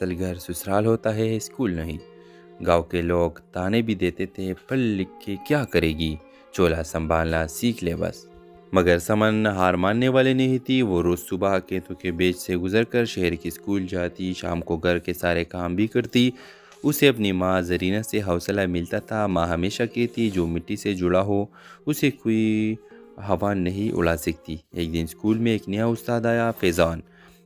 اصل گھر سسرال ہوتا ہے اسکول نہیں۔ گاؤں کے لوگ تانے بھی دیتے تھے، پڑھ لکھ کے کیا کرے گی، چولہا سنبھالنا سیکھ لے بس۔ مگر سمن ہار ماننے والی نہیں تھی۔ وہ روز صبح کھیتوں کے بیچ سے گزر کر شہر کے اسکول جاتی، شام کو گھر کے سارے کام بھی کرتی۔ اسے اپنی ماں زرینہ سے حوصلہ ملتا تھا۔ ماں ہمیشہ کہتی جو مٹی سے جڑا ہو اسے کوئی ہوا نہیں اڑا سکتی۔ ایک دن اسکول میں ایک نیا استاد آیا، فیضان،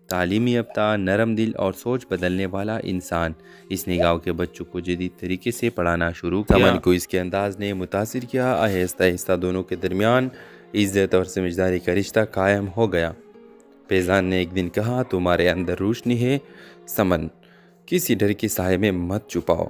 تعلیمی یافتہ، نرم دل اور سوچ بدلنے والا انسان۔ اس نے گاؤں کے بچوں کو جدید طریقے سے پڑھانا شروع کیا۔ سمن کو اس کے انداز نے متاثر کیا۔ آہستہ آہستہ دونوں کے درمیان عزت اور سمجھداری کا رشتہ قائم ہو گیا۔ فیضان نے ایک دن کہا، تمہارے اندر روشنی ہے سمن، کسی ڈر کے سائے میں مت چھپاؤ۔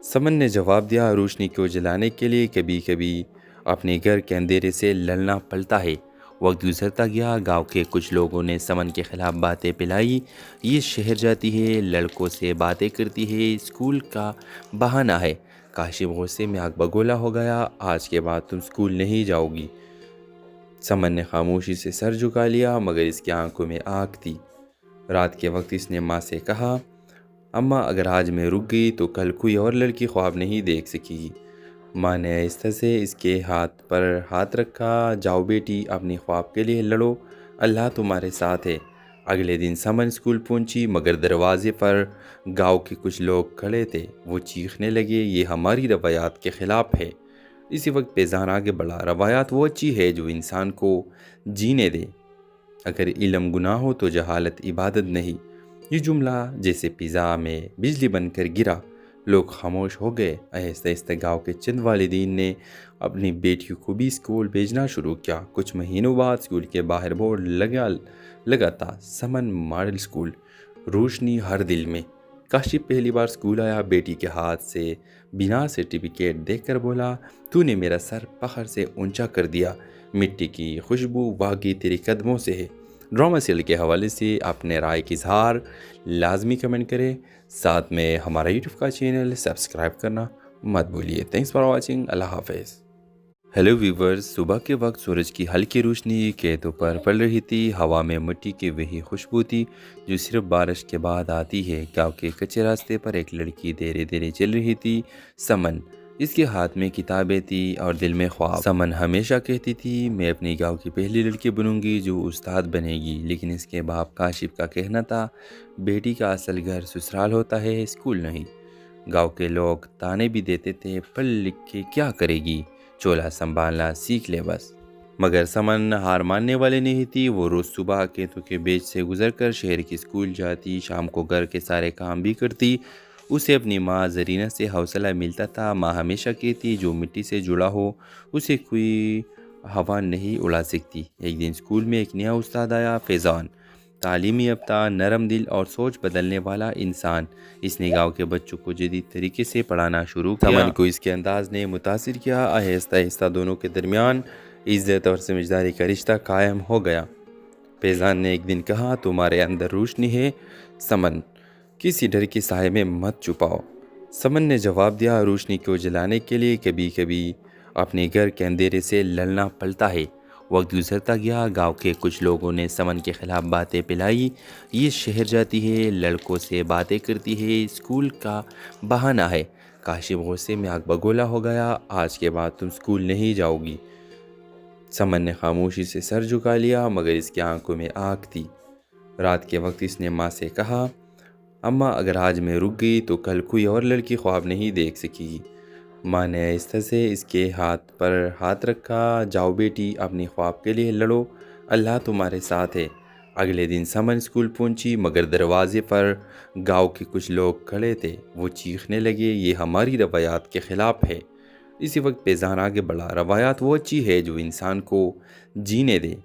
سمن نے جواب دیا، روشنی کو جلانے کے لیے کبھی کبھی اپنے گھر کے اندھیرے سے لڑنا پڑتا ہے۔ وقت گزرتا گیا، گاؤں کے کچھ لوگوں نے سمن کے خلاف باتیں پھیلائی۔ یہ شہر جاتی ہے، لڑکوں سے باتیں کرتی ہے، اسکول کا بہانہ ہے۔ کاشف غصے میں آگ بگولا ہو گیا، آج کے بعد تم اسکول نہیں جاؤ گی۔ سمن نے خاموشی سے سر جھکا لیا، مگر اس کی آنکھوں میں آگ تھی۔ رات کے وقت اس نے ماں سے کہا، اماں اگر آج میں رک گئی تو کل کوئی اور لڑکی خواب نہیں دیکھ سکے گی۔ ماں نے آہستہ سے اس کے ہاتھ پر ہاتھ رکھا، جاؤ بیٹی، اپنی خواب کے لیے لڑو، اللہ تمہارے ساتھ ہے۔ اگلے دن سمن اسکول پہنچی، مگر دروازے پر گاؤں کے کچھ لوگ کھڑے تھے۔ وہ چیخنے لگے، یہ ہماری روایات کے خلاف ہے۔ اسی وقت فیضان آگے بڑھا، روایات وہ اچھی ہے جو انسان کو جینے دے، اگر علم گناہ ہو تو جہالت عبادت نہیں۔ یہ جملہ جیسے فضا میں بجلی بن کر گرا، لوگ خاموش ہو گئے۔ آہستہ آہستہ گاؤں کے چند والدین نے اپنی بیٹیوں کو بھی اسکول بھیجنا شروع کیا۔ کچھ مہینوں بعد اسکول کے باہر بورڈ لگا تھا، سمن ماڈل اسکول، روشنی ہر دل میں۔ کاشف پہلی بار اسکول آیا، بیٹی کے ہاتھ سے بنا سرٹیفکیٹ دیکھ کر بولا، تو نے میرا سر فخر سے اونچا کر دیا۔ مٹی کی خوشبو واقعی تیرے قدموں سے ہے۔ ڈرامہ سیریل کے حوالے سے اپنے رائے کی اظہار لازمی کمنٹ کریں، ساتھ میں ہمارا یوٹیوب کا چینل سبسکرائب کرنا مت بھولیے۔ تھینکس فار واچنگ، اللہ حافظ۔ ہیلو ویورز، صبح کے وقت سورج کی ہلکی روشنی کھیتوں پر پڑ رہی تھی، ہوا میں مٹی کی وہی خوشبو تھی جو صرف بارش کے بعد آتی ہے۔ گاؤں کے کچے راستے پر ایک لڑکی دھیرے دھیرے چل رہی تھی، سمن۔ اس کے ہاتھ میں کتابیں تھیں اور دل میں خواب۔ سمن ہمیشہ کہتی تھی میں اپنی گاؤں کی پہلی لڑکی بنوں گی جو استاد بنے گی، لیکن اس کے باپ کاشف کا کہنا تھا بیٹی کا اصل گھر سسرال ہوتا ہے اسکول نہیں۔ گاؤں کے لوگ تانے بھی دیتے تھے، پڑھ لکھ کے کیا کرے گی، چولہا سنبھالنا سیکھ لے بس۔ مگر سمن ہار ماننے والی نہیں تھی۔ وہ روز صبح کھیتوں کے بیچ سے گزر کر شہر کے اسکول جاتی، شام کو گھر کے سارے کام بھی کرتی۔ اسے اپنی ماں زرینہ سے حوصلہ ملتا تھا۔ ماں ہمیشہ کہتی جو مٹی سے جڑا ہو اسے کوئی ہوا نہیں اڑا سکتی۔ ایک دن اسکول میں ایک نیا استاد آیا، فیضان، تعلیمی یافتہ، نرم دل اور سوچ بدلنے والا انسان۔ اس نے گاؤں کے بچوں کو جدید طریقے سے پڑھانا شروع کیا۔ سمن کو اس کے انداز نے متاثر کیا۔ آہستہ آہستہ دونوں کے درمیان عزت اور سمجھداری کا رشتہ قائم ہو گیا۔ فیضان نے ایک دن کہا، تمہارے اندر روشنی ہے سمن، کسی ڈر کے سائے میں مت چھپاؤ۔ سمن نے جواب دیا، روشنی کو جلانے کے لیے کبھی کبھی اپنے گھر کے اندھیرے سے لڑنا پڑتا ہے۔ وقت گزرتا گیا، گاؤں کے کچھ لوگوں نے سمن کے خلاف باتیں پھیلائی۔ یہ شہر جاتی ہے، لڑکوں سے باتیں کرتی ہے، اسکول کا بہانہ ہے۔ کاشف غصے میں آگ بگولا ہو گیا، آج کے بعد تم اسکول نہیں جاؤ گی۔ سمن نے خاموشی سے سر جھکا لیا، مگر اس کی آنکھوں میں آگ تھی۔ رات کے وقت اس نے ماں سے کہا، اماں اگر آج میں رک گئی تو کل کوئی اور لڑکی خواب نہیں دیکھ سکے گی۔ ماں نے آہستہ سے اس کے ہاتھ پر ہاتھ رکھا، جاؤ بیٹی، اپنی خواب کے لیے لڑو، اللہ تمہارے ساتھ ہے۔ اگلے دن سمن اسکول پہنچی، مگر دروازے پر گاؤں کے کچھ لوگ کھڑے تھے۔ وہ چیخنے لگے، یہ ہماری روایات کے خلاف ہے۔ اسی وقت فیضان آگے بڑھا، روایات وہ اچھی ہے جو انسان کو جینے دے،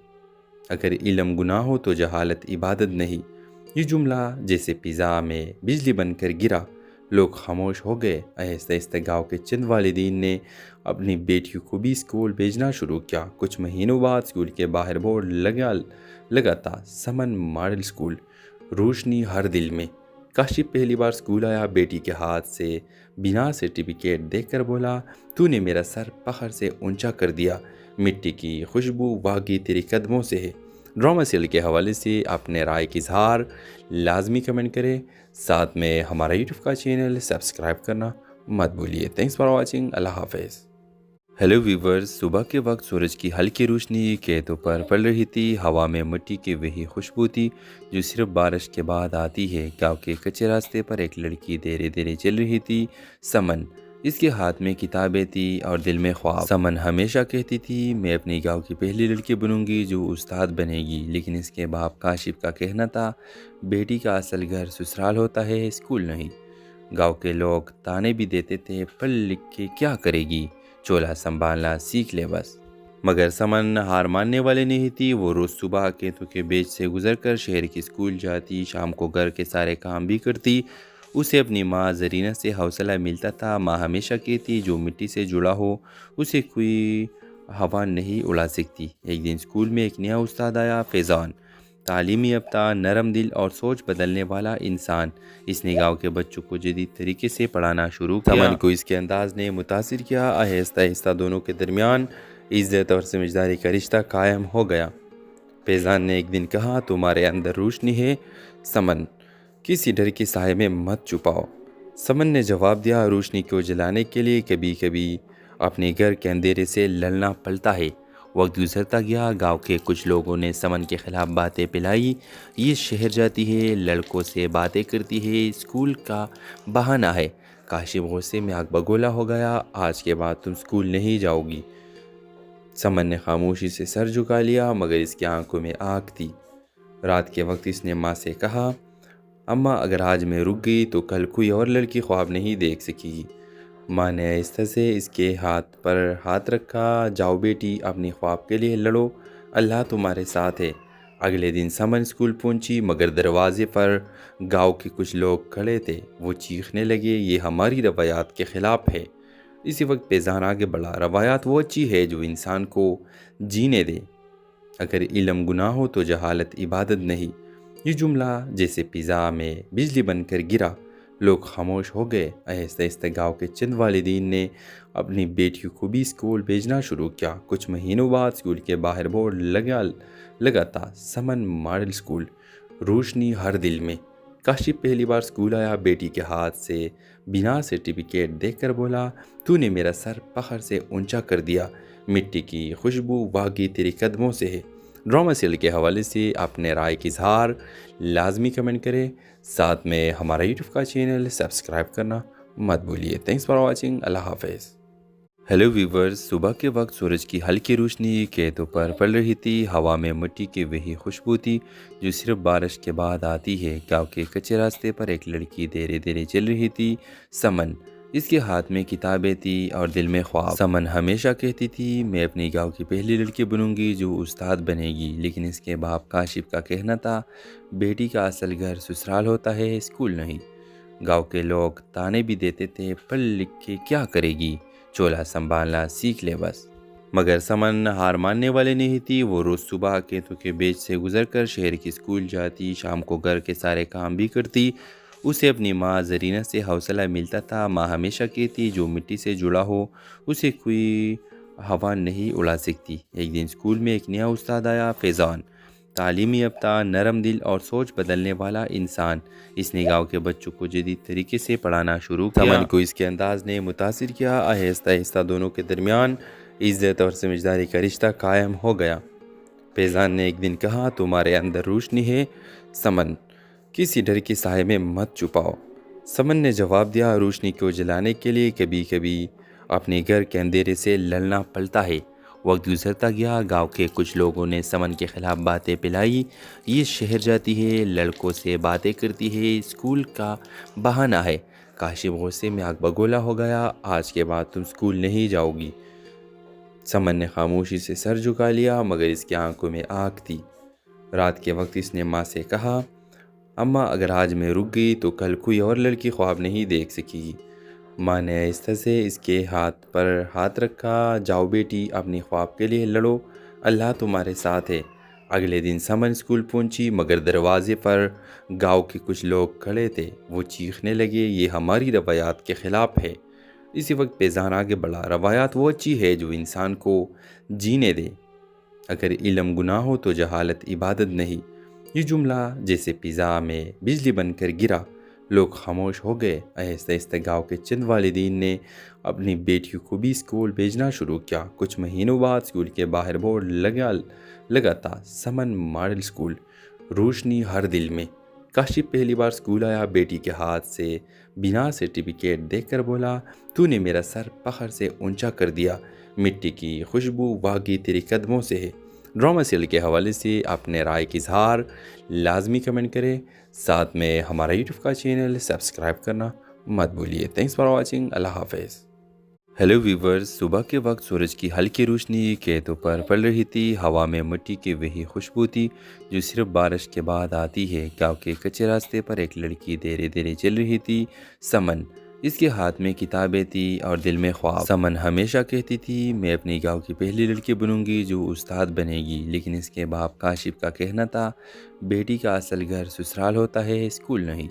اگر علم گناہ ہو تو جہالت عبادت نہیں۔ یہ جملہ جیسے فضا میں بجلی بن کر گرا، لوگ خاموش ہو گئے۔ آہستہ آہستہ گاؤں کے چند والدین نے اپنی بیٹیوں کو بھی اسکول بھیجنا شروع کیا۔ کچھ مہینوں بعد اسکول کے باہر بورڈ لگا تھا، سمن ماڈل اسکول، روشنی ہر دل میں۔ کاشف پہلی بار اسکول آیا، بیٹی کے ہاتھ سے بنا سرٹیفکیٹ دیکھ کر بولا، تو نے میرا سر فخر سے اونچا کر دیا۔ مٹی کی خوشبو واقعی تیرے قدموں سے ہے۔ ڈرامہ سیریل کے حوالے سے اپنے رائے کی اظہار لازمی کمنٹ کریں، ساتھ میں ہمارا یوٹیوب کا چینل سبسکرائب کرنا مت بھولیے۔ تھینکس فار واچنگ، اللہ حافظ۔ ہیلو ویورز، صبح کے وقت سورج کی ہلکی روشنی کھیتوں پر پڑ رہی تھی، ہوا میں مٹی کی وہی خوشبو تھی جو صرف بارش کے بعد آتی ہے۔ گاؤں کے کچے راستے پر ایک لڑکی دھیرے دھیرے چل رہی تھی، سمن۔ اس کے ہاتھ میں کتابیں تھی اور دل میں خواب۔ سمن ہمیشہ کہتی تھی میں اپنی گاؤں کی پہلی لڑکی بنوں گی جو استاد بنے گی، لیکن اس کے باپ کاشف کا کہنا تھا بیٹی کا اصل گھر سسرال ہوتا ہے، اسکول نہیں۔ گاؤں کے لوگ تانے بھی دیتے تھے پڑھ لکھ کے کیا کرے گی، چولہا سنبھالنا سیکھ لے بس۔ مگر سمن ہار ماننے والی نہیں تھی۔ وہ روز صبح کھیتوں کے بیچ سے گزر کر شہر کی اسکول جاتی، شام کو گھر کے سارے کام بھی کرتی۔ اسے اپنی ماں زرینہ سے حوصلہ ملتا تھا۔ ماں ہمیشہ کہتی جو مٹی سے جڑا ہو اسے کوئی ہوا نہیں اڑا سکتی۔ ایک دن اسکول میں ایک نیا استاد آیا، فیضان، تعلیمی یافتہ، نرم دل اور سوچ بدلنے والا انسان۔ اس نے گاؤں کے بچوں کو جدید طریقے سے پڑھانا شروع کیا۔ سمن کو اس کے انداز نے متاثر کیا۔ آہستہ آہستہ دونوں کے درمیان عزت اور سمجھداری کا رشتہ قائم ہو گیا۔ فیضان نے ایک دن کہا تمہارے اندر روشنی ہے سمن، کسی ڈر کے سائے میں مت چھپاؤ۔ سمن نے جواب دیا روشنی کو جلانے کے لیے کبھی کبھی اپنے گھر کے اندھیرے سے لڑنا پڑتا ہے۔ وقت گزرتا گیا، گاؤں کے کچھ لوگوں نے سمن کے خلاف باتیں پھیلائی۔ یہ شہر جاتی ہے، لڑکوں سے باتیں کرتی ہے، اسکول کا بہانہ ہے۔ کاشف غصے میں آگ بگولا ہو گیا، آج کے بعد تم اسکول نہیں جاؤ گی۔ سمن نے خاموشی سے سر جھکا لیا، مگر اس کی آنکھوں میں آگ تھی۔ رات کے وقت اس نے ماں سے کہا اماں اگر آج میں رک گئی تو کل کوئی اور لڑکی خواب نہیں دیکھ سکے گی۔ ماں نے آہستہ سے اس کے ہاتھ پر ہاتھ رکھا، جاؤ بیٹی اپنی خواب کے لیے لڑو، اللہ تمہارے ساتھ ہے۔ اگلے دن سمن اسکول پہنچی، مگر دروازے پر گاؤں کے کچھ لوگ کھڑے تھے۔ وہ چیخنے لگے یہ ہماری روایات کے خلاف ہے۔ اسی وقت فیضان آگے بڑھا، روایات وہ اچھی ہے جو انسان کو جینے دے، اگر علم گناہ ہو تو جہالت عبادت نہیں۔ یہ جملہ جیسے فضا میں بجلی بن کر گرا، لوگ خاموش ہو گئے۔ آہستہ آہستہ گاؤں کے چند والدین نے اپنی بیٹیوں کو بھی اسکول بھیجنا شروع کیا۔ کچھ مہینوں بعد اسکول کے باہر بورڈ لگا تھا سمن ماڈل اسکول، روشنی ہر دل میں۔ کاشف پہلی بار اسکول آیا، بیٹی کے ہاتھ سے بنا سرٹیفکیٹ دیکھ کر بولا تو نے میرا سر فخر سے اونچا کر دیا، مٹی کی خوشبو واقعی تیرے قدموں سے ہے۔ ڈرامہ سیریل کے حوالے سے اپنے رائے کی اظہار لازمی کمنٹ کریں، ساتھ میں ہمارا یوٹیوب کا چینل سبسکرائب کرنا مت بھولیے۔ تھینکس فار واچنگ، اللہ حافظ۔ ہیلو ویورز، صبح کے وقت سورج کی ہلکی روشنی کھیتوں پر پڑ رہی تھی، ہوا میں مٹی کی وہی خوشبو تھی جو صرف بارش کے بعد آتی ہے۔ گاؤں کے کچے راستے پر ایک لڑکی دھیرے دھیرے چل رہی تھی، سمن۔ اس کے ہاتھ میں کتابیں تھی اور دل میں خواب۔ سمن ہمیشہ کہتی تھی میں اپنی گاؤں کی پہلی لڑکی بنوں گی جو استاد بنے گی، لیکن اس کے باپ کاشف کا کہنا تھا بیٹی کا اصل گھر سسرال ہوتا ہے، اسکول نہیں۔ گاؤں کے لوگ تانے بھی دیتے تھے پڑھ لکھ کے کیا کرے گی، چولہا سنبھالنا سیکھ لے بس۔ مگر سمن ہار ماننے والی نہیں تھی۔ وہ روز صبح کھیتوں کے بیچ سے گزر کر شہر کی اسکول جاتی، شام کو گھر کے سارے کام بھی کرتی۔ اسے اپنی ماں زرینہ سے حوصلہ ملتا تھا۔ ماں ہمیشہ کہتی جو مٹی سے جڑا ہو اسے کوئی ہوا نہیں اڑا سکتی۔ ایک دن اسکول میں ایک نیا استاد آیا، فیضان، تعلیمی یافتہ، نرم دل اور سوچ بدلنے والا انسان۔ اس نے گاؤں کے بچوں کو جدید طریقے سے پڑھانا شروع کیا۔ سمن کو اس کے انداز نے متاثر کیا۔ آہستہ آہستہ دونوں کے درمیان عزت اور سمجھداری کا رشتہ قائم ہو گیا۔ فیضان نے ایک دن کہا تمہارے اندر روشنی ہے سمن، کسی ڈر کے سائے میں مت چھپاؤ۔ سمن نے جواب دیا روشنی کو جلانے کے لیے کبھی کبھی اپنے گھر کے اندھیرے سے لڑنا پڑتا ہے۔ وقت گزرتا گیا، گاؤں کے کچھ لوگوں نے سمن کے خلاف باتیں پھیلائی۔ یہ شہر جاتی ہے، لڑکوں سے باتیں کرتی ہے، اسکول کا بہانہ ہے۔ کاشف غصے میں آگ بگولا ہو گیا، آج کے بعد تم اسکول نہیں جاؤ گی۔ سمن نے خاموشی سے سر جھکا لیا، مگر اس کی آنکھوں میں آگ تھی۔ رات کے وقت اس نے ماں سے کہا اماں اگر آج میں رک گئی تو کل کوئی اور لڑکی خواب نہیں دیکھ سکے گی۔ ماں نے آہستہ سے اس کے ہاتھ پر ہاتھ رکھا، جاؤ بیٹی اپنی خواب کے لیے لڑو، اللہ تمہارے ساتھ ہے۔ اگلے دن سمن اسکول پہنچی، مگر دروازے پر گاؤں کے کچھ لوگ کھڑے تھے۔ وہ چیخنے لگے یہ ہماری روایات کے خلاف ہے۔ اسی وقت فیضان آگے بڑھا، روایات وہ اچھی ہے جو انسان کو جینے دے، اگر علم گناہ ہو تو جہالت عبادت نہیں۔ یہ جملہ جیسے فضا میں بجلی بن کر گرا، لوگ خاموش ہو گئے۔ آہستہ آہستہ گاؤں کے چند والدین نے اپنی بیٹیوں کو بھی اسکول بھیجنا شروع کیا۔ کچھ مہینوں بعد اسکول کے باہر بورڈ لگا تھا، سمن ماڈل اسکول، روشنی ہر دل میں۔ کاشف پہلی بار اسکول آیا، بیٹی کے ہاتھ سے بنا سرٹیفکیٹ دیکھ کر بولا، تو نے میرا سر فخر سے اونچا کر دیا۔ مٹی کی خوشبو واقعی تیرے قدموں سے ہے۔ ڈرامہ سیریل کے حوالے سے اپنے رائے کی اظہار لازمی کمنٹ کریں، ساتھ میں ہمارا یوٹیوب کا چینل سبسکرائب کرنا مت بھولیے۔ تھینکس فار واچنگ، اللہ حافظ۔ ہیلو ویورز، صبح کے وقت سورج کی ہلکی روشنی کھیتوں پر پڑ رہی تھی، ہوا میں مٹی کی وہی خوشبو تھی جو صرف بارش کے بعد آتی ہے۔ گاؤں کے کچے راستے پر ایک لڑکی دھیرے دھیرے چل رہی تھی، سمن۔ اس کے ہاتھ میں کتابیں تھی اور دل میں خواب۔ سمن ہمیشہ کہتی تھی، میں اپنی گاؤں کی پہلی لڑکی بنوں گی جو استاد بنے گی، لیکن اس کے باپ کاشف کا کہنا تھا، بیٹی کا اصل گھر سسرال ہوتا ہے، اسکول نہیں۔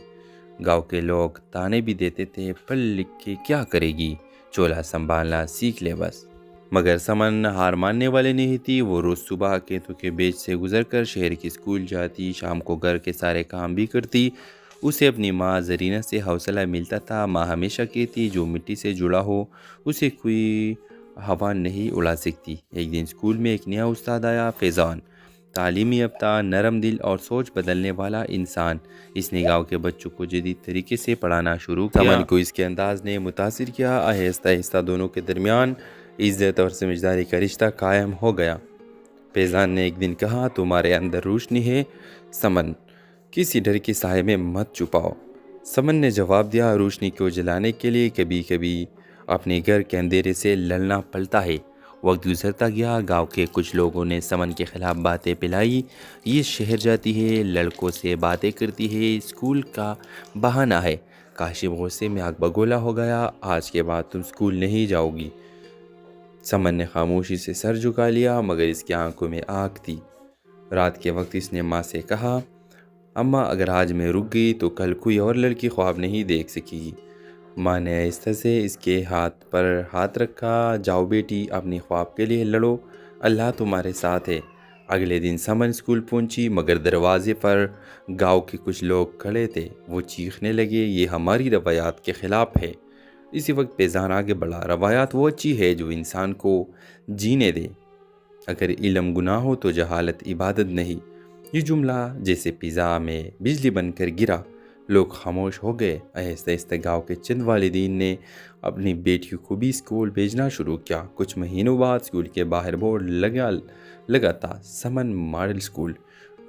گاؤں کے لوگ تانے بھی دیتے تھے، پڑھ لکھ کے کیا کرے گی، چولہا سنبھالنا سیکھ لے بس۔ مگر سمن ہار ماننے والی نہیں تھی۔ وہ روز صبح کھیتوں کے بیچ سے گزر کر شہر کی اسکول جاتی، شام کو گھر کے سارے کام بھی کرتی۔ اسے اپنی ماں زرینہ سے حوصلہ ملتا تھا۔ ماں ہمیشہ کہتی، جو مٹی سے جڑا ہو اسے کوئی ہوا نہیں اڑا سکتی۔ ایک دن اسکول میں ایک نیا استاد آیا، فیضان، تعلیمی یافتہ، نرم دل اور سوچ بدلنے والا انسان۔ اس نے گاؤں کے بچوں کو جدید طریقے سے پڑھانا شروع کیا۔ سمن کو اس کے انداز نے متاثر کیا۔ آہستہ آہستہ دونوں کے درمیان عزت اور سمجھداری کا رشتہ قائم ہو گیا۔ فیضان نے ایک دن کہا، تمہارے اندر روشنی ہے سمن، کسی ڈر کے سائے میں مت چھپاؤ۔ سمن نے جواب دیا، روشنی کو جلانے کے لیے کبھی کبھی اپنے گھر کے اندھیرے سے لڑنا پڑتا ہے۔ وقت گزرتا گیا، گاؤں کے کچھ لوگوں نے سمن کے خلاف باتیں پھیلائی۔ یہ شہر جاتی ہے، لڑکوں سے باتیں کرتی ہے، اسکول کا بہانہ ہے۔ کاشف غصے میں آگ بگولا ہو گیا، آج کے بعد تم اسکول نہیں جاؤ گی۔ سمن نے خاموشی سے سر جھکا لیا، مگر اس کی آنکھوں میں آگ تھی۔ رات کے وقت اس نے ماں سے کہا، اماں اگر آج میں رک گئی تو کل کوئی اور لڑکی خواب نہیں دیکھ سکے گی۔ ماں نے آہستہ سے اس کے ہاتھ پر ہاتھ رکھا، جاؤ بیٹی، اپنی خواب کے لیے لڑو، اللہ تمہارے ساتھ ہے۔ اگلے دن سمن اسکول پہنچی، مگر دروازے پر گاؤں کے کچھ لوگ کھڑے تھے۔ وہ چیخنے لگے، یہ ہماری روایات کے خلاف ہے۔ اسی وقت فیضان آگے بڑھا، روایات وہ اچھی ہے جو انسان کو جینے دے، اگر علم گناہ ہو تو جہالت عبادت نہیں۔ یہ جملہ جیسے فضا میں بجلی بن کر گرا، لوگ خاموش ہو گئے۔ آہستہ آہستہ گاؤں کے چند والدین نے اپنی بیٹیوں کو بھی اسکول بھیجنا شروع کیا۔ کچھ مہینوں بعد اسکول کے باہر بورڈ لگا تھا، سمن ماڈل اسکول،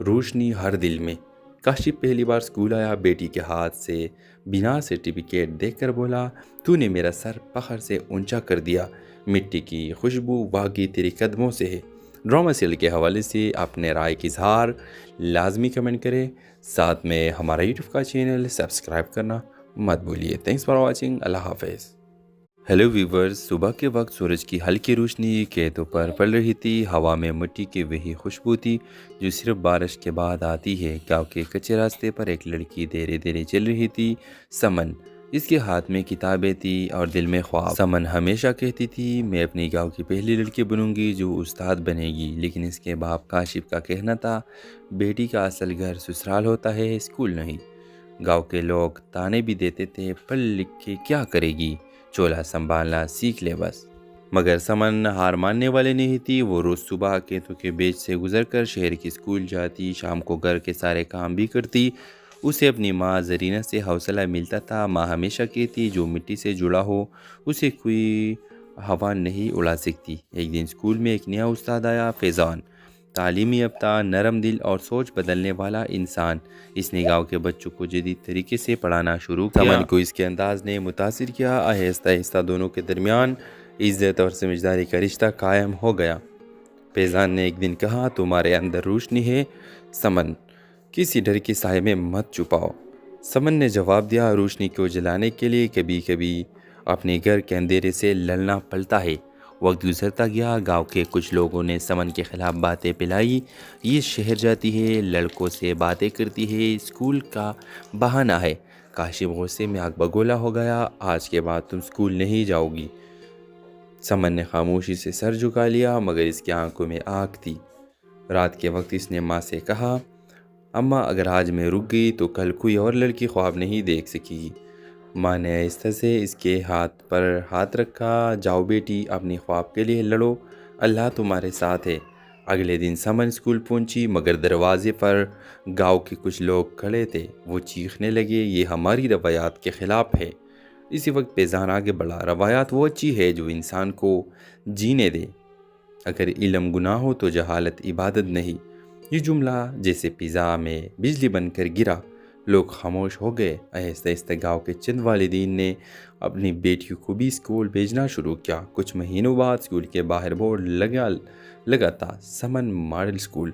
روشنی ہر دل میں۔ کاشف پہلی بار اسکول آیا، بیٹی کے ہاتھ سے بنا سرٹیفکیٹ دیکھ کر بولا، تو نے میرا سر فخر سے اونچا کر دیا۔ مٹی کی خوشبو واقعی تیرے قدموں سے ہے۔ ڈرامہ سیریل کے حوالے سے اپنے رائے کی اظہار لازمی کمنٹ کریں، ساتھ میں ہمارا یوٹیوب کا چینل سبسکرائب کرنا مت بھولیے۔ تھینکس فار واچنگ، اللہ حافظ۔ ہیلو ویورز، صبح کے وقت سورج کی ہلکی روشنی کھیتوں پر پڑ رہی تھی، ہوا میں مٹی کی وہی خوشبو تھی جو صرف بارش کے بعد آتی ہے۔ گاؤں کے کچے راستے پر ایک لڑکی دھیرے دھیرے چل رہی تھی، سمن۔ اس کے ہاتھ میں کتابیں تھی اور دل میں خواب۔ سمن ہمیشہ کہتی تھی، میں اپنی گاؤں کی پہلی لڑکی بنوں گی جو استاد بنے گی، لیکن اس کے باپ کاشف کا کہنا تھا، بیٹی کا اصل گھر سسرال ہوتا ہے، اسکول نہیں۔ گاؤں کے لوگ تانے بھی دیتے تھے، پڑھ لکھ کے کیا کرے گی، چولہا سنبھالنا سیکھ لے بس۔ مگر سمن ہار ماننے والی نہیں تھی۔ وہ روز صبح کھیتوں کے بیچ سے گزر کر شہر کی اسکول جاتی، شام کو گھر کے سارے کام بھی کرتی۔ اسے اپنی ماں زرینہ سے حوصلہ ملتا تھا۔ ماں ہمیشہ کہتی، جو مٹی سے جڑا ہو اسے کوئی ہوا نہیں اڑا سکتی۔ ایک دن اسکول میں ایک نیا استاد آیا، فیضان، تعلیمی یافتہ، نرم دل اور سوچ بدلنے والا انسان۔ اس نے گاؤں کے بچوں کو جدید طریقے سے پڑھانا شروع کیا۔ سمن کو اس کے انداز نے متاثر کیا۔ آہستہ آہستہ دونوں کے درمیان عزت اور سمجھداری کا رشتہ قائم ہو گیا۔ فیضان نے ایک دن کہا، تمہارے اندر روشنی ہے سمن، کسی ڈر کے سائے میں مت چھپاؤ۔ سمن نے جواب دیا، روشنی کو جلانے کے لیے کبھی کبھی اپنے گھر کے اندھیرے سے لڑنا پڑتا ہے۔ وقت گزرتا گیا، گاؤں کے کچھ لوگوں نے سمن کے خلاف باتیں پھیلائی۔ یہ شہر جاتی ہے، لڑکوں سے باتیں کرتی ہے، اسکول کا بہانہ ہے۔ کاشف غصے میں آگ بگولا ہو گیا، آج کے بعد تم اسکول نہیں جاؤ گی۔ سمن نے خاموشی سے سر جھکا لیا، مگر اس کی آنکھوں میں آگ تھی۔ رات کے وقت اس نے ماں سے کہا، اماں اگر آج میں رک گئی تو کل کوئی اور لڑکی خواب نہیں دیکھ سکے گی۔ ماں نے آہستہ سے اس کے ہاتھ پر ہاتھ رکھا، جاؤ بیٹی اپنی خواب کے لیے لڑو، اللہ تمہارے ساتھ ہے۔ اگلے دن سمن اسکول پہنچی مگر دروازے پر گاؤں کے کچھ لوگ کھڑے تھے۔ وہ چیخنے لگے، یہ ہماری روایات کے خلاف ہے۔ اسی وقت فیضان آگے بڑھا، روایات وہ اچھی ہے جو انسان کو جینے دے، اگر علم گناہ ہو تو جہالت عبادت نہیں۔ یہ جملہ جیسے فضا میں بجلی بن کر گرا، لوگ خاموش ہو گئے۔ آہستہ آہستہ گاؤں کے چند والدین نے اپنی بیٹیوں کو بھی اسکول بھیجنا شروع کیا۔ کچھ مہینوں بعد اسکول کے باہر بورڈ لگا تھا، سمن ماڈل اسکول،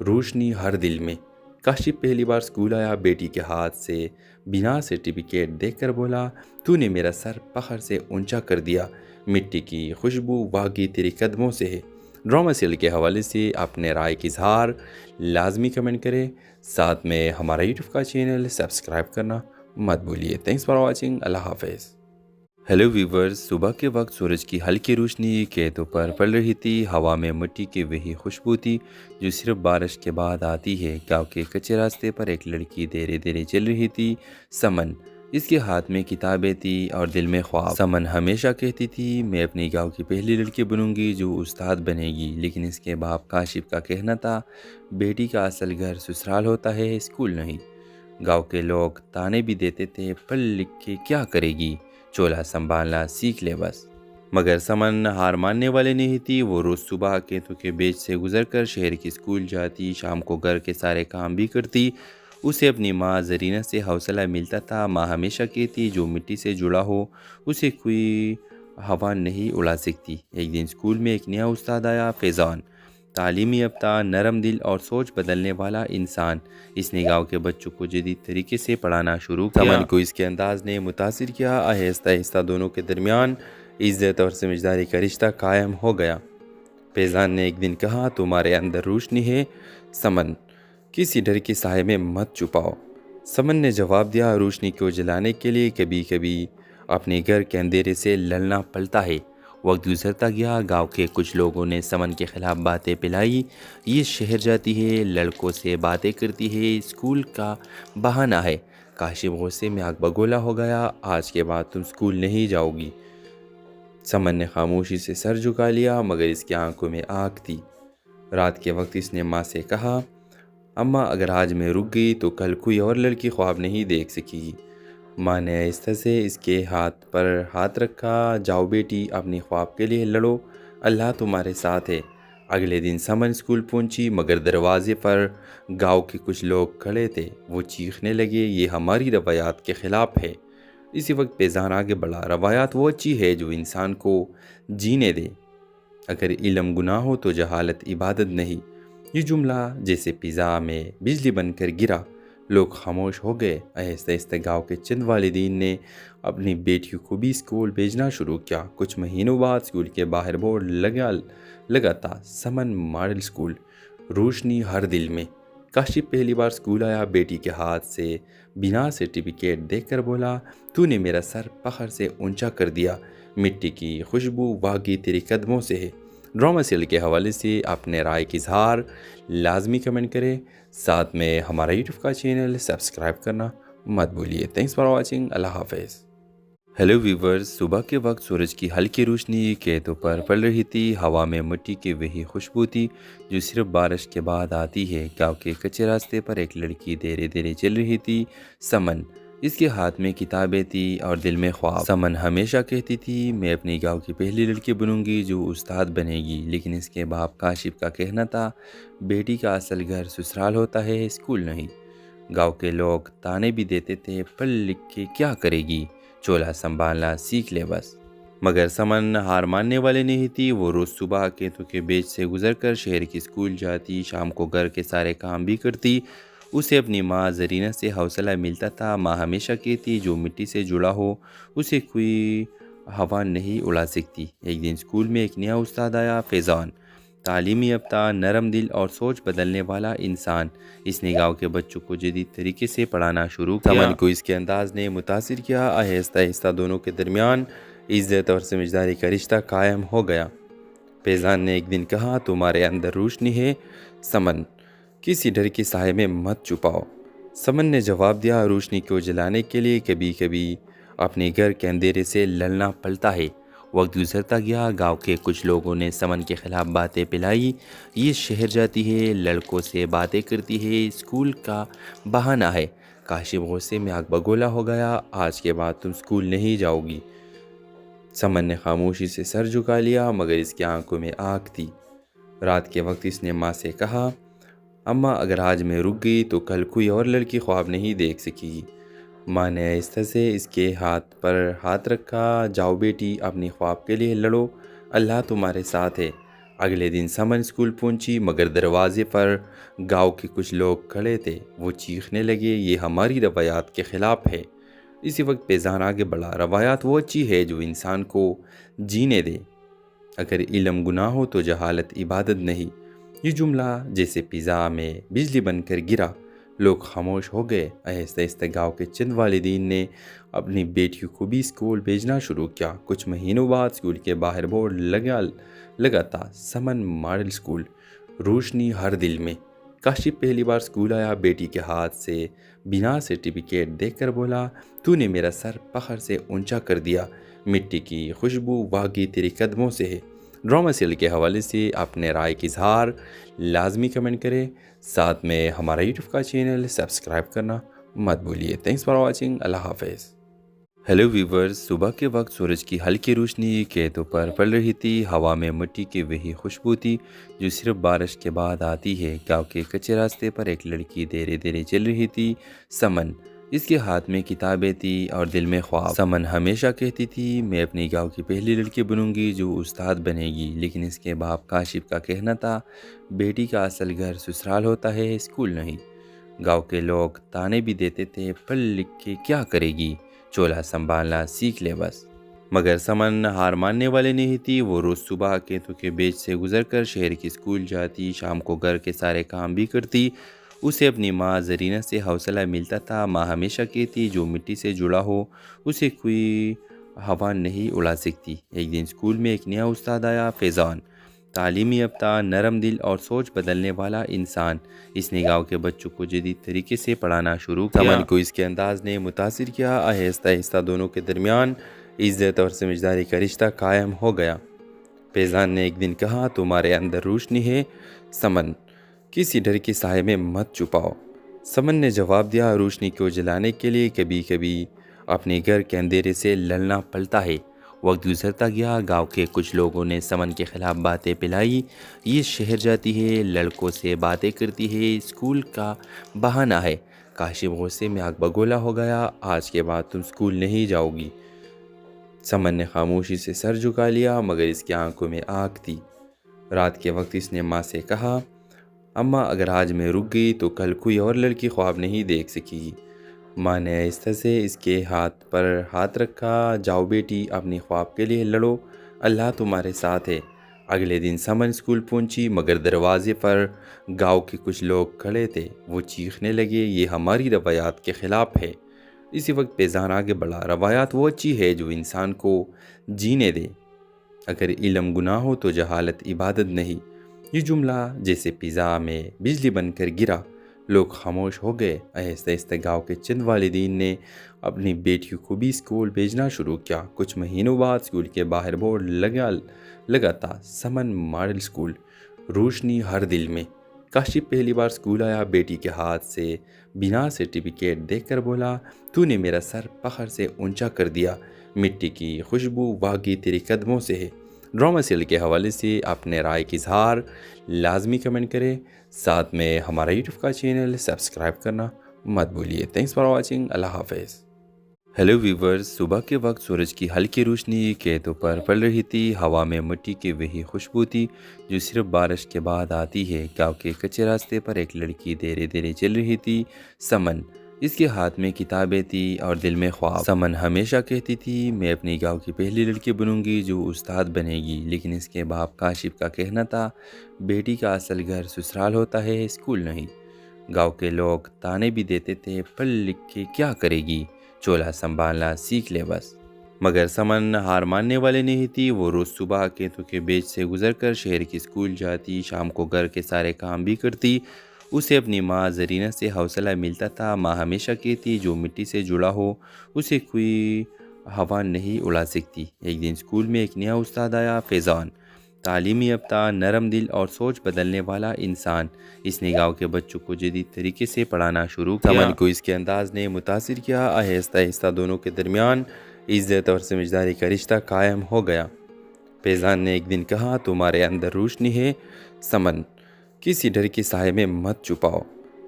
روشنی ہر دل میں۔ کاشف پہلی بار اسکول آیا، بیٹی کے ہاتھ سے بنا سرٹیفکیٹ دیکھ کر بولا، تو نے میرا سر فخر سے اونچا کر دیا، مٹی کی خوشبو واقعی تیرے قدموں سے ہے۔ ڈرامہ سیریل کے حوالے سے اپنے رائے کی اظہار لازمی کمنٹ کریں، ساتھ میں ہمارا یوٹیوب کا چینل سبسکرائب کرنا مت بھولیے۔ تھینکس فار واچنگ، اللہ حافظ۔ ہیلو ویورز، صبح کے وقت سورج کی ہلکی روشنی کھیتوں پر پڑ رہی تھی، ہوا میں مٹی کی وہی خوشبو تھی جو صرف بارش کے بعد آتی ہے۔ گاؤں کے کچے راستے پر ایک لڑکی دھیرے دھیرے چل رہی تھی، سمن۔ اس کے ہاتھ میں کتابیں تھی اور دل میں خواب۔ سمن ہمیشہ کہتی تھی، میں اپنی گاؤں کی پہلی لڑکی بنوں گی جو استاد بنے گی، لیکن اس کے باپ کاشف کا کہنا تھا، بیٹی کا اصل گھر سسرال ہوتا ہے، اسکول نہیں۔ گاؤں کے لوگ تانے بھی دیتے تھے، پڑھ لکھ کے کیا کرے گی، چولہا سنبھالنا سیکھ لے بس۔ مگر سمن ہار ماننے والے نہیں تھی۔ وہ روز صبح کھیتوں کے بیچ سے گزر کر شہر کی اسکول جاتی، شام کو گھر کے سارے کام بھی کرتی۔ اسے اپنی ماں زرینہ سے حوصلہ ملتا تھا۔ ماں ہمیشہ کہتی، جو مٹی سے جڑا ہو اسے کوئی ہوا نہیں اڑا سکتی۔ ایک دن اسکول میں ایک نیا استاد آیا، فیضان، تعلیمی یافتہ، نرم دل اور سوچ بدلنے والا انسان۔ اس نے گاؤں کے بچوں کو جدید طریقے سے پڑھانا شروع کیا۔ سمن کو اس کے انداز نے متاثر کیا۔ آہستہ آہستہ دونوں کے درمیان عزت اور سمجھداری کا رشتہ قائم ہو گیا۔ فیضان نے ایک دن کہا، تمہارے اندر روشنی ہے سمن، کسی ڈر کے سائے میں مت چھپاؤ۔ سمن نے جواب دیا، روشنی کو جلانے کے لیے کبھی کبھی اپنے گھر کے اندھیرے سے لڑنا پڑتا ہے۔ وقت گزرتا گیا، گاؤں کے کچھ لوگوں نے سمن کے خلاف باتیں پھیلائی، یہ شہر جاتی ہے، لڑکوں سے باتیں کرتی ہے، اسکول کا بہانہ ہے۔ کاشف غصے میں آگ بگولا ہو گیا، آج کے بعد تم اسکول نہیں جاؤ گی۔ سمن نے خاموشی سے سر جھکا لیا، مگر اس کی آنکھوں میں آگ تھی۔ رات کے وقت اس نے ماں سے کہا، اماں اگر آج میں رک گئی تو کل کوئی اور لڑکی خواب نہیں دیکھ سکے گی۔ ماں نے آہستہ سے اس کے ہاتھ پر ہاتھ رکھا، جاؤ بیٹی اپنی خواب کے لیے لڑو، اللہ تمہارے ساتھ ہے۔ اگلے دن سمن اسکول پہنچی مگر دروازے پر گاؤں کے کچھ لوگ کھڑے تھے۔ وہ چیخنے لگے، یہ ہماری روایات کے خلاف ہے۔ اسی وقت فیضان آگے بڑھا، روایات وہ اچھی ہے جو انسان کو جینے دے، اگر علم گناہ ہو تو جہالت عبادت نہیں۔ یہ جملہ جیسے فضا میں بجلی بن کر گرا، لوگ خاموش ہو گئے۔ آہستہ آہستہ گاؤں کے چند والدین نے اپنی بیٹیوں کو بھی اسکول بھیجنا شروع کیا۔ کچھ مہینوں بعد اسکول کے باہر بورڈ لگا تھا، سمن ماڈل اسکول، روشنی ہر دل میں۔ کاشف پہلی بار اسکول آیا، بیٹی کے ہاتھ سے بنا سرٹیفکیٹ دیکھ کر بولا، تو نے میرا سر فخر سے اونچا کر دیا، مٹی کی خوشبو واقعی تیرے قدموں سے ہے۔ ڈرامہ سیریل کے حوالے سے اپنے رائے کی اظہار لازمی کمنٹ کریں، ساتھ میں ہمارا یوٹیوب کا چینل سبسکرائب کرنا مت بھولیے۔ تھینکس فار واچنگ، اللہ حافظ۔ ہیلو ویورز، صبح کے وقت سورج کی ہلکی روشنی کھیتوں پر پڑ رہی تھی، ہوا میں مٹی کی وہی خوشبو تھی جو صرف بارش کے بعد آتی ہے۔ گاؤں کے کچے راستے پر ایک لڑکی دھیرے دھیرے چل رہی تھی، سمن۔ اس کے ہاتھ میں کتابیں تھی اور دل میں خواب۔ سمن ہمیشہ کہتی تھی، میں اپنی گاؤں کی پہلی لڑکی بنوں گی جو استاد بنے گی، لیکن اس کے باپ کاشف کا کہنا تھا، بیٹی کا اصل گھر سسرال ہوتا ہے، اسکول نہیں۔ گاؤں کے لوگ تانے بھی دیتے تھے، پڑھ لکھ کے کیا کرے گی، چولہا سنبھالنا سیکھ لے بس۔ مگر سمن ہار ماننے والے نہیں تھی۔ وہ روز صبح کھیتوں کے بیچ سے گزر کر شہر کی اسکول جاتی، شام کو گھر کے سارے کام بھی کرتی۔ اسے اپنی ماں زرینہ سے حوصلہ ملتا تھا۔ ماں ہمیشہ کہتی، جو مٹی سے جڑا ہو اسے کوئی ہوا نہیں اڑا سکتی۔ ایک دن اسکول میں ایک نیا استاد آیا، فیضان، تعلیمی یافتہ، نرم دل اور سوچ بدلنے والا انسان۔ اس نے گاؤں کے بچوں کو جدید طریقے سے پڑھانا شروع کیا۔ سمن کو اس کے انداز نے متاثر کیا۔ آہستہ آہستہ دونوں کے درمیان عزت اور سمجھداری کا رشتہ قائم ہو گیا۔ فیضان نے ایک دن کہا، تمہارے اندر روشنی ہے سمن کسی ڈر کے سائے میں مت چھپاؤ۔ سمن نے جواب دیا، روشنی کو جلانے کے لیے کبھی کبھی اپنے گھر کے اندھیرے سے لڑنا پڑتا ہے۔ وقت گزرتا گیا، گاؤں کے کچھ لوگوں نے سمن کے خلاف باتیں پھیلائی۔ یہ شہر جاتی ہے، لڑکوں سے باتیں کرتی ہے، اسکول کا بہانہ ہے۔ کاشف غصے میں آگ بگولا ہو گیا، آج کے بعد تم اسکول نہیں جاؤ گی۔ سمن نے خاموشی سے سر جھکا لیا، مگر اس کی آنکھوں میں آگ تھی۔ رات کے وقت اس نے ماں سے کہا، اماں اگر آج میں رک گئی تو کل کوئی اور لڑکی خواب نہیں دیکھ سکے گی۔ ماں نے آہستہ سے اس کے ہاتھ پر ہاتھ رکھا، جاؤ بیٹی اپنی خواب کے لیے لڑو، اللہ تمہارے ساتھ ہے۔ اگلے دن سمن اسکول پہنچی، مگر دروازے پر گاؤں کے کچھ لوگ کھڑے تھے۔ وہ چیخنے لگے، یہ ہماری روایات کے خلاف ہے۔ اسی وقت فیضان آگے بڑھا، روایات وہ اچھی ہے جو انسان کو جینے دے، اگر علم گناہ ہو تو جہالت عبادت نہیں۔ یہ جملہ جیسے فضا میں بجلی بن کر گرا، لوگ خاموش ہو گئے۔ آہستہ آہستہ گاؤں کے چند والدین نے اپنی بیٹیوں کو بھی اسکول بھیجنا شروع کیا۔ کچھ مہینوں بعد اسکول کے باہر بورڈ لگا تھا، سمن ماڈل اسکول، روشنی ہر دل میں۔ کاشف پہلی بار اسکول آیا، بیٹی کے ہاتھ سے بنا سرٹیفکیٹ دیکھ کر بولا، تو نے میرا سر فخر سے اونچا کر دیا، مٹی کی خوشبو واقعی تیرے قدموں سے ہے۔ ڈرامہ سیریل کے حوالے سے اپنے رائے کی اظہار لازمی کمنٹ کریں، ساتھ میں ہمارا یوٹیوب کا چینل سبسکرائب کرنا مت بھولیے۔ تھینکس فار واچنگ، اللہ حافظ۔ ہیلو ویورز، صبح کے وقت سورج کی ہلکی روشنی کھیتوں پر پڑ رہی تھی، ہوا میں مٹی کی وہی خوشبو تھی جو صرف بارش کے بعد آتی ہے۔ گاؤں کے کچے راستے پر ایک لڑکی دھیرے دھیرے چل رہی تھی، سمن۔ اس کے ہاتھ میں کتابیں تھی اور دل میں خواب۔ سمن ہمیشہ کہتی تھی، میں اپنی گاؤں کی پہلی لڑکی بنوں گی جو استاد بنے گی، لیکن اس کے باپ کاشف کا کہنا تھا، بیٹی کا اصل گھر سسرال ہوتا ہے، اسکول نہیں۔ گاؤں کے لوگ تانے بھی دیتے تھے، پڑھ لکھ کے کیا کرے گی، چولہا سنبھالنا سیکھ لے بس۔ مگر سمن ہار ماننے والے نہیں تھی۔ وہ روز صبح کھیتوں کے بیچ سے گزر کر شہر کی اسکول جاتی، شام کو گھر کے سارے کام بھی کرتی۔ اسے اپنی ماں زرینہ سے حوصلہ ملتا تھا۔ ماں ہمیشہ کہتی، جو مٹی سے جڑا ہو اسے کوئی ہوا نہیں اڑا سکتی۔ ایک دن اسکول میں ایک نیا استاد آیا، فیضان، تعلیمی یافتہ، نرم دل اور سوچ بدلنے والا انسان۔ اس نے گاؤں کے بچوں کو جدید طریقے سے پڑھانا شروع کیا۔ سمن کو اس کے انداز نے متاثر کیا۔ آہستہ آہستہ دونوں کے درمیان عزت اور سمجھداری کا رشتہ قائم ہو گیا۔ فیضان نے ایک دن کہا، تمہارے اندر روشنی ہے سمن، کسی ڈر کے سائے میں مت چھپاؤ۔ سمن نے جواب دیا، روشنی کو جلانے کے لیے کبھی کبھی اپنے گھر کے اندھیرے سے لڑنا پڑتا ہے۔ وقت گزرتا گیا، گاؤں کے کچھ لوگوں نے سمن کے خلاف باتیں پھیلائی۔ یہ شہر جاتی ہے، لڑکوں سے باتیں کرتی ہے، اسکول کا بہانہ ہے۔ کاشف غصے میں آگ بگولا ہو گیا، آج کے بعد تم اسکول نہیں جاؤ گی۔ سمن نے خاموشی سے سر جھکا لیا، مگر اس کی آنکھوں میں آگ تھی۔ رات کے وقت اس نے ماں سے کہا، اماں اگر آج میں رک گئی تو کل کوئی اور لڑکی خواب نہیں دیکھ سکے گی۔ ماں نے آہستہ سے اس کے ہاتھ پر ہاتھ رکھا، جاؤ بیٹی اپنی خواب کے لیے لڑو، اللہ تمہارے ساتھ ہے۔ اگلے دن سمن اسکول پہنچی، مگر دروازے پر گاؤں کے کچھ لوگ کھڑے تھے۔ وہ چیخنے لگے، یہ ہماری روایات کے خلاف ہے۔ اسی وقت فیضان آگے بڑھا، روایات وہ اچھی ہے جو انسان کو جینے دے، اگر علم گناہ ہو تو جہالت عبادت نہیں۔ یہ جملہ جیسے فضا میں بجلی بن کر گرا، لوگ خاموش ہو گئے۔ آہستہ آہستہ گاؤں کے چند والدین نے اپنی بیٹیوں کو بھی اسکول بھیجنا شروع کیا۔ کچھ مہینوں بعد اسکول کے باہر بورڈ لگا تھا، سمن ماڈل اسکول، روشنی ہر دل میں۔ کاشف پہلی بار اسکول آیا، بیٹی کے ہاتھ سے بنا سرٹیفکیٹ دیکھ کر بولا، تو نے میرا سر فخر سے اونچا کر دیا، مٹی کی خوشبو واقعی تیرے قدموں سے ہے۔ ڈرامہ سیریل کے حوالے سے اپنے رائے کی اظہار لازمی کمنٹ کریں، ساتھ میں ہمارا یوٹیوب کا چینل سبسکرائب کرنا مت بھولیے۔ تھینکس فار واچنگ، اللہ حافظ۔ ہیلو ویورز، صبح کے وقت سورج کی ہلکی روشنی کھیتوں پر پڑ رہی تھی، ہوا میں مٹی کی وہی خوشبو تھی جو صرف بارش کے بعد آتی ہے۔ گاؤں کے کچے راستے پر ایک لڑکی دھیرے دھیرے چل رہی تھی، سمن۔ اس کے ہاتھ میں کتابیں تھی اور دل میں خواب۔ سمن ہمیشہ کہتی تھی، میں اپنی گاؤں کی پہلی لڑکی بنوں گی جو استاد بنے گی، لیکن اس کے باپ کاشف کا کہنا تھا، بیٹی کا اصل گھر سسرال ہوتا ہے، اسکول نہیں۔ گاؤں کے لوگ تانے بھی دیتے تھے، پڑھ لکھ کے کیا کرے گی، چولہا سنبھالنا سیکھ لے بس۔ مگر سمن ہار ماننے والے نہیں تھی۔ وہ روز صبح کھیتوں کے بیچ سے گزر کر شہر کی اسکول جاتی، شام کو گھر کے سارے کام بھی کرتی۔ اسے اپنی ماں زرینہ سے حوصلہ ملتا تھا۔ ماں ہمیشہ کہتی جو مٹی سے جڑا ہو اسے کوئی ہوا نہیں اڑا سکتی۔ ایک دن اسکول میں ایک نیا استاد آیا، فیضان، تعلیمی یافتہ، نرم دل اور سوچ بدلنے والا انسان۔ اس نے گاؤں کے بچوں کو جدید طریقے سے پڑھانا شروع کیا۔ سمن کو اس کے انداز نے متاثر کیا۔ آہستہ آہستہ دونوں کے درمیان عزت اور سمجھداری کا رشتہ قائم ہو گیا۔ فیضان نے ایک دن کہا، تمہارے اندر روشنی ہے سمن، کسی ڈر کے سائے میں مت چھپاؤ۔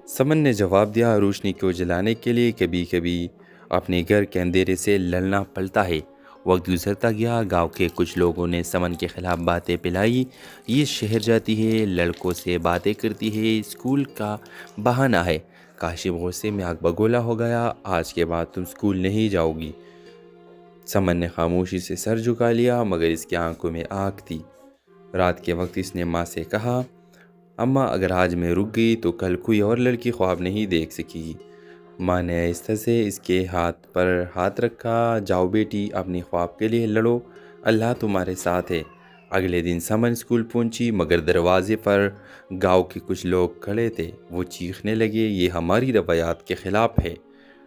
سمن نے جواب دیا، روشنی کو جلانے کے لیے کبھی کبھی اپنے گھر کے اندھیرے سے لڑنا پڑتا ہے۔ وقت گزرتا گیا، گاؤں کے کچھ لوگوں نے سمن کے خلاف باتیں پھیلائی۔ یہ شہر جاتی ہے، لڑکوں سے باتیں کرتی ہے، اسکول کا بہانہ ہے۔ کاشف غصے میں آگ بگولا ہو گیا، آج کے بعد تم اسکول نہیں جاؤ گی۔ سمن نے خاموشی سے سر جھکا لیا، مگر اس کی آنکھوں میں آگ تھی۔ رات کے وقت اس نے ماں سے کہا، اماں اگر آج میں رک گئی تو کل کوئی اور لڑکی خواب نہیں دیکھ سکے گی۔ ماں نے آہستہ سے اس کے ہاتھ پر ہاتھ رکھا، جاؤ بیٹی، اپنی خواب کے لیے لڑو، اللہ تمہارے ساتھ ہے۔ اگلے دن سمن اسکول پہنچی، مگر دروازے پر گاؤں کے کچھ لوگ کھڑے تھے۔ وہ چیخنے لگے، یہ ہماری روایات کے خلاف ہے۔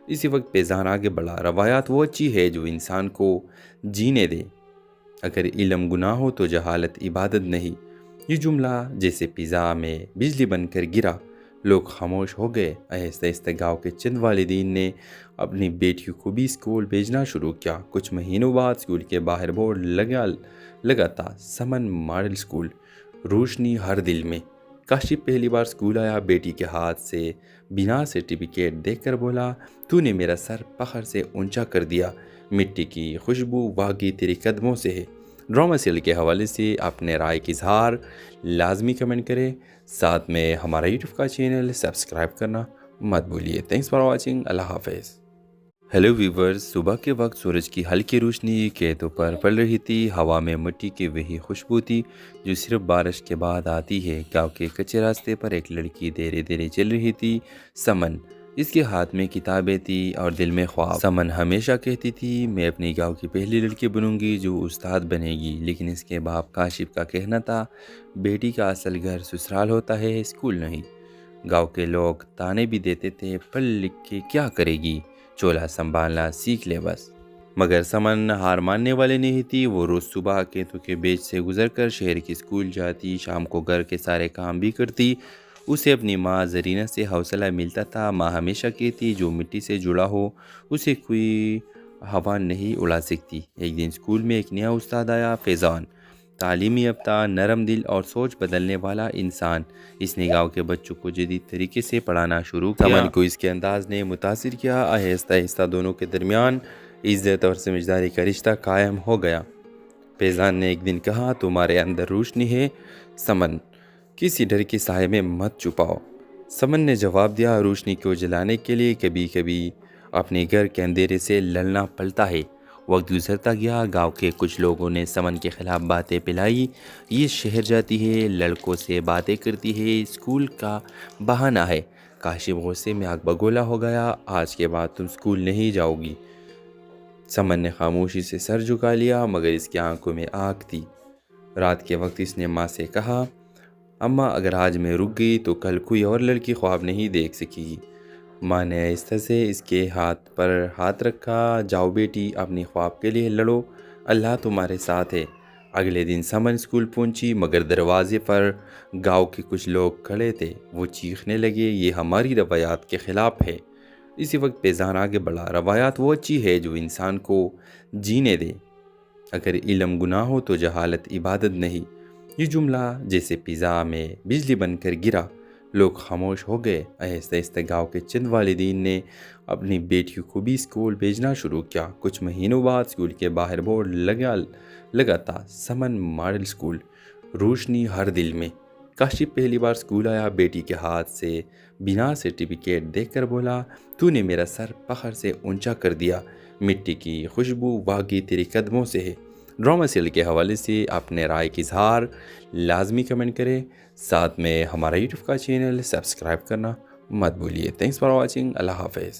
اسی وقت فیضان آگے بڑھا، روایات وہ اچھی ہے جو انسان کو جینے دے، اگر علم گناہ ہو تو جہالت عبادت نہیں۔ یہ جملہ جیسے فضا میں بجلی بن کر گرا، لوگ خاموش ہو گئے۔ آہستہ آہستہ گاؤں کے چند والدین نے اپنی بیٹیوں کو بھی اسکول بھیجنا شروع کیا۔ کچھ مہینوں بعد اسکول کے باہر بورڈ لگا تھا، سمن ماڈل اسکول، روشنی ہر دل میں۔ کاشف پہلی بار اسکول آیا، بیٹی کے ہاتھ سے بنا سرٹیفکیٹ دیکھ کر بولا، تو نے میرا سر فخر سے اونچا کر دیا، مٹی کی خوشبو واقعی تیرے قدموں سے ہے۔ ڈرامہ سیریل کے حوالے سے اپنے رائے کی اظہار لازمی کمنٹ کریں، ساتھ میں ہمارا یوٹیوب کا چینل سبسکرائب کرنا مت بھولیے۔ تھینکس فار واچنگ، اللہ حافظ۔ ہیلو ویورز، صبح کے وقت سورج کی ہلکی روشنی کھیتوں پر پڑ رہی تھی، ہوا میں مٹی کی وہی خوشبو تھی جو صرف بارش کے بعد آتی ہے۔ گاؤں کے کچے راستے پر ایک لڑکی دھیرے دھیرے چل رہی تھی، سمن۔ اس کے ہاتھ میں کتابیں تھی اور دل میں خواب۔ سمن ہمیشہ کہتی تھی، میں اپنی گاؤں کی پہلی لڑکی بنوں گی جو استاد بنے گی، لیکن اس کے باپ کاشف کا کہنا تھا، بیٹی کا اصل گھر سسرال ہوتا ہے، اسکول نہیں۔ گاؤں کے لوگ تانے بھی دیتے تھے، پڑھ لکھ کے کیا کرے گی، چولہا سنبھالنا سیکھ لے بس۔ مگر سمن ہار ماننے والے نہیں تھی۔ وہ روز صبح کھیتوں کے بیچ سے گزر کر شہر کی اسکول جاتی، شام کو گھر کے سارے کام بھی کرتی۔ اسے اپنی ماں زرینہ سے حوصلہ ملتا تھا۔ ماں ہمیشہ کہتی جو مٹی سے جڑا ہو اسے کوئی ہوا نہیں اڑا سکتی۔ ایک دن اسکول میں ایک نیا استاد آیا، فیضان، تعلیمی یافتہ، نرم دل اور سوچ بدلنے والا انسان۔ اس نے گاؤں کے بچوں کو جدید طریقے سے پڑھانا شروع کیا۔ سمن کو اس کے انداز نے متاثر کیا۔ آہستہ آہستہ دونوں کے درمیان عزت اور سمجھداری کا رشتہ قائم ہو گیا۔ فیضان نے ایک دن کہا، تمہارے اندر روشنی ہے سمن، کسی ڈر کے سائے میں مت چھپاؤ۔ سمن نے جواب دیا، روشنی کو جلانے کے لیے کبھی کبھی اپنے گھر کے اندھیرے سے لڑنا پڑتا ہے۔ وقت گزرتا گیا، گاؤں کے کچھ لوگوں نے سمن کے خلاف باتیں پھیلائی۔ یہ شہر جاتی ہے، لڑکوں سے باتیں کرتی ہے، اسکول کا بہانہ ہے۔ کاشف غصے میں آگ بگولا ہو گیا، آج کے بعد تم اسکول نہیں جاؤ گی۔ سمن نے خاموشی سے سر جھکا لیا، مگر اس کی آنکھوں میں آگ تھی۔ رات کے وقت اس نے ماں سے کہا، اماں اگر آج میں رک گئی تو کل کوئی اور لڑکی خواب نہیں دیکھ سکے گی۔ ماں نے آہستہ سے اس کے ہاتھ پر ہاتھ رکھا، جاؤ بیٹی، اپنی خواب کے لیے لڑو، اللہ تمہارے ساتھ ہے۔ اگلے دن سمن اسکول پہنچی، مگر دروازے پر گاؤں کے کچھ لوگ کھڑے تھے۔ وہ چیخنے لگے، یہ ہماری روایات کے خلاف ہے۔ اسی وقت فیضان آگے بڑھا، روایات وہ اچھی ہے جو انسان کو جینے دے، اگر علم گناہ ہو تو جہالت عبادت نہیں۔ یہ جملہ جیسے فضا میں بجلی بن کر گرا، لوگ خاموش ہو گئے۔ آہستہ آہستہ گاؤں کے چند والدین نے اپنی بیٹیوں کو بھی اسکول بھیجنا شروع کیا۔ کچھ مہینوں بعد اسکول کے باہر بورڈ لگا تھا، سمن ماڈل اسکول، روشنی ہر دل میں۔ کاشف پہلی بار اسکول آیا، بیٹی کے ہاتھ سے بنا سرٹیفکیٹ دیکھ کر بولا، تو نے میرا سر فخر سے اونچا کر دیا، مٹی کی خوشبو واقعی تیرے قدموں سے ہے۔ ڈرامہ سیریل کے حوالے سے اپنے رائے کی اظہار لازمی کمنٹ کریں، ساتھ میں ہمارا یوٹیوب کا چینل سبسکرائب کرنا مت بھولیے۔ تھینکس فار واچنگ، اللہ حافظ۔